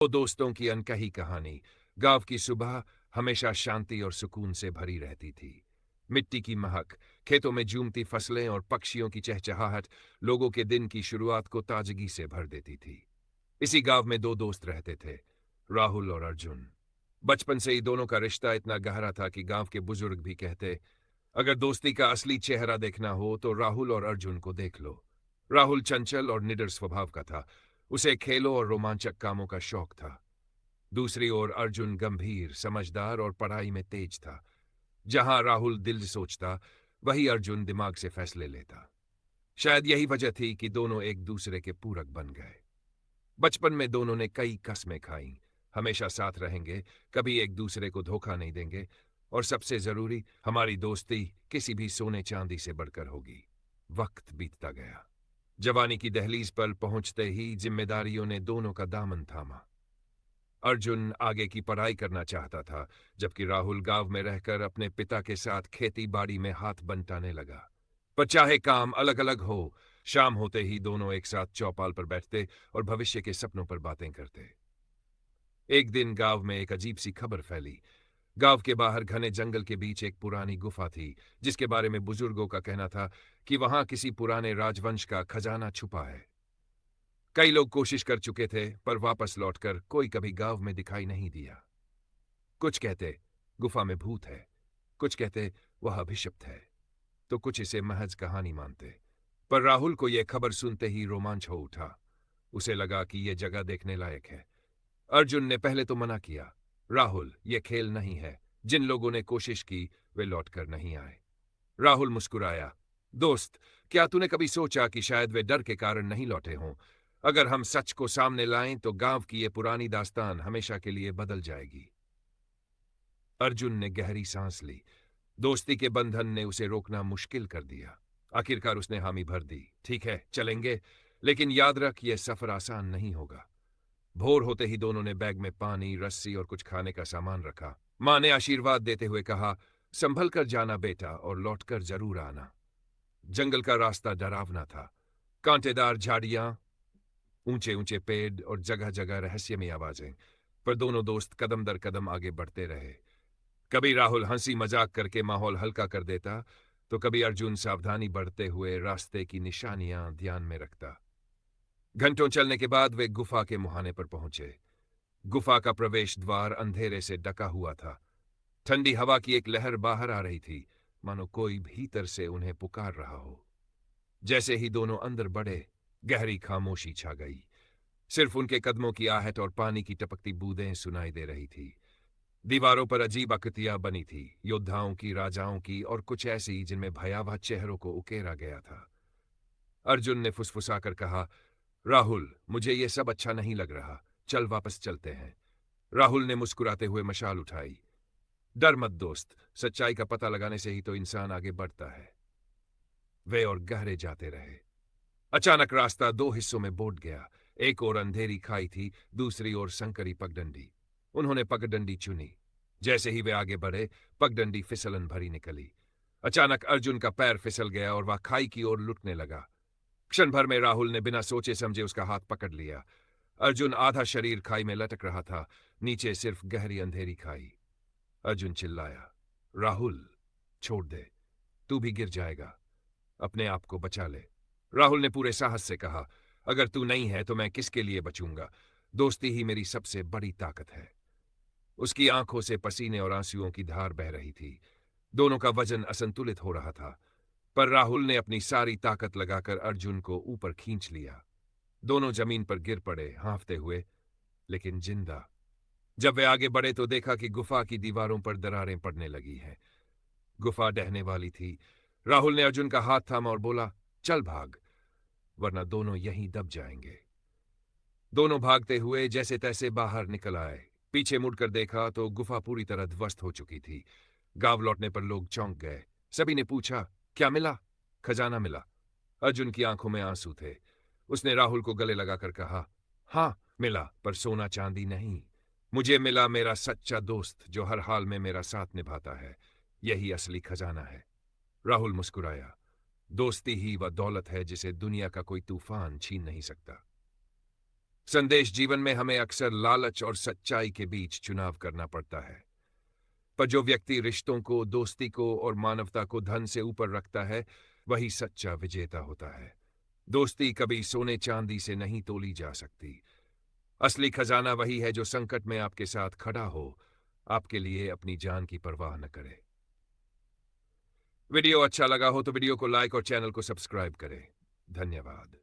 दो दोस्तों की अनकही कहानी। गांव की सुबह हमेशा शांति और सुकून से भरी रहती थी। मिट्टी की महक, खेतों में जूमती फसलें और पक्षियों की चहचहाहट लोगों के दिन की शुरुआत को ताजगी से भर देती थी। इसी गांव में दो दोस्त रहते थे, राहुल और अर्जुन। बचपन से ही दोनों का रिश्ता इतना गहरा था कि गांव के बुजुर्ग भी कहते, अगर दोस्ती का असली चेहरा देखना हो तो राहुल और अर्जुन को देख लो। राहुल चंचल और निडर स्वभाव का था। उसे खेलों और रोमांचक कामों का शौक था। दूसरी ओर अर्जुन गंभीर, समझदार और पढ़ाई में तेज था। जहां राहुल दिल सोचता, वही अर्जुन दिमाग से फैसले लेता। शायद यही वजह थी कि दोनों एक दूसरे के पूरक बन गए। बचपन में दोनों ने कई कस्में खाई, हमेशा साथ रहेंगे, कभी एक दूसरे को धोखा नहीं देंगे, और सबसे जरूरी, हमारी दोस्ती किसी भी सोने चांदी से बढ़कर होगी। वक्त बीतता गया। जवानी की दहलीज पर पहुंचते ही जिम्मेदारियों ने दोनों का दामन थामा। अर्जुन आगे की पढ़ाई करना चाहता था, जबकि राहुल गांव में रहकर अपने पिता के साथ खेती बाड़ी में हाथ बंटाने लगा। पर चाहे काम अलग अलग हो, शाम होते ही दोनों एक साथ चौपाल पर बैठते और भविष्य के सपनों पर बातें करते। एक दिन गांव में एक अजीब सी खबर फैली। गांव के बाहर घने जंगल के बीच एक पुरानी गुफा थी, जिसके बारे में बुजुर्गों का कहना था कि वहां किसी पुराने राजवंश का खजाना छुपा है। कई लोग कोशिश कर चुके थे, पर वापस लौटकर कोई कभी गांव में दिखाई नहीं दिया। कुछ कहते गुफा में भूत है, कुछ कहते वह अभिशप्त है, तो कुछ इसे महज कहानी मानते। पर राहुल को यह खबर सुनते ही रोमांच हो उठा। उसे लगा कि यह जगह देखने लायक है। अर्जुन ने पहले तो मना किया, राहुल, यह खेल नहीं है। जिन लोगों ने कोशिश की, वे लौटकर नहीं आए। राहुल मुस्कुराया, दोस्त, क्या तूने कभी सोचा कि शायद वे डर के कारण नहीं लौटे हों? अगर हम सच को सामने लाएं तो गांव की यह पुरानी दास्तान हमेशा के लिए बदल जाएगी। अर्जुन ने गहरी सांस ली। दोस्ती के बंधन ने उसे रोकना मुश्किल कर दिया। आखिरकार उसने हामी भर दी, ठीक है, चलेंगे, लेकिन याद रख, यह सफर आसान नहीं होगा। भोर होते ही दोनों ने बैग में पानी, रस्सी और कुछ खाने का सामान रखा। मां ने आशीर्वाद देते हुए कहा, संभल कर जाना बेटा, और लौटकर जरूर आना। जंगल का रास्ता डरावना था। कांटेदार झाड़ियां, ऊंचे ऊंचे पेड़ और जगह जगह रहस्यमयी आवाजें। पर दोनों दोस्त कदम दर कदम आगे बढ़ते रहे। कभी राहुल हंसी मजाक करके माहौल हल्का कर देता, तो कभी अर्जुन सावधानी बढ़ते हुए रास्ते की निशानियां ध्यान में रखता। घंटों चलने के बाद वे गुफा के मुहाने पर पहुंचे। गुफा का प्रवेश द्वार अंधेरे से ढका हुआ था। ठंडी हवा की एक लहर बाहर आ रही थी, मानो कोई भीतर से उन्हें पुकार रहा हो। जैसे ही दोनों अंदर बढ़े, गहरी खामोशी छा गई। सिर्फ उनके कदमों की आहट और पानी की टपकती बूंदें सुनाई दे रही थी। दीवारों पर अजीब आकृतियां बनी थी, योद्धाओं की, राजाओं की, और कुछ ऐसी जिनमें भयावह चेहरों को उकेरा गया था। अर्जुन ने फुसफुसाकर कहा, राहुल, मुझे यह सब अच्छा नहीं लग रहा, चल वापस चलते हैं। राहुल ने मुस्कुराते हुए मशाल उठाई। डर मत दोस्त, सच्चाई का पता लगाने से ही तो इंसान आगे बढ़ता है। वे और गहरे जाते रहे। अचानक रास्ता दो हिस्सों में बंट गया। एक ओर अंधेरी खाई थी, दूसरी ओर संकरी पगडंडी। उन्होंने पगडंडी चुनी। जैसे ही वे आगे बढ़े, पगडंडी फिसलन भरी निकली। अचानक अर्जुन का पैर फिसल गया और वह खाई की ओर लुटने लगा। क्षण भर में राहुल ने बिना सोचे समझे उसका हाथ पकड़ लिया। अर्जुन आधा शरीर खाई में लटक रहा था, नीचे सिर्फ गहरी अंधेरी खाई। अर्जुन चिल्लाया, राहुल, छोड़ दे, तू भी गिर जाएगा, अपने आप को बचा ले। राहुल ने पूरे साहस से कहा, अगर तू नहीं है तो मैं किसके लिए बचूंगा? दोस्ती ही मेरी सबसे बड़ी ताकत है। उसकी आंखों से पसीने और आंसुओं की धार बह रही थी। दोनों का वजन असंतुलित हो रहा था, पर राहुल ने अपनी सारी ताकत लगाकर अर्जुन को ऊपर खींच लिया। दोनों जमीन पर गिर पड़े, हांफते हुए, लेकिन जिंदा। जब वे आगे बढ़े तो देखा कि गुफा की दीवारों पर दरारें पड़ने लगी हैं। गुफा ढहने वाली थी। राहुल ने अर्जुन का हाथ थामा और बोला, चल भाग, वरना दोनों यहीं दब जाएंगे। दोनों भागते हुए जैसे तैसे बाहर निकल आए। पीछे मुड़कर देखा तो गुफा पूरी तरह ध्वस्त हो चुकी थी। गांव लौटने पर लोग चौंक गए। सभी ने पूछा, क्या मिला? खजाना मिला। अर्जुन की आंखों में आंसू थे। उसने राहुल को गले लगाकर कहा, हां, मिला, पर सोना चांदी नहीं। मुझे मिला मेरा सच्चा दोस्त, जो हर हाल में मेरा साथ निभाता है। यही असली खजाना है। राहुल मुस्कुराया। दोस्ती ही वह दौलत है जिसे दुनिया का कोई तूफान छीन नहीं सकता। संदेश जीवन में हमें अक्सर लालच और सच्चाई के बीच चुनाव करना पड़ता है। पर जो व्यक्ति रिश्तों को, दोस्ती को और मानवता को धन से ऊपर रखता है, वही सच्चा विजेता होता है। दोस्ती कभी सोने चांदी से नहीं तोली जा सकती। असली खजाना वही है जो संकट में आपके साथ खड़ा हो, आपके लिए अपनी जान की परवाह न करे। वीडियो अच्छा लगा हो तो वीडियो को लाइक और चैनल को सब्सक्राइब करें। धन्यवाद।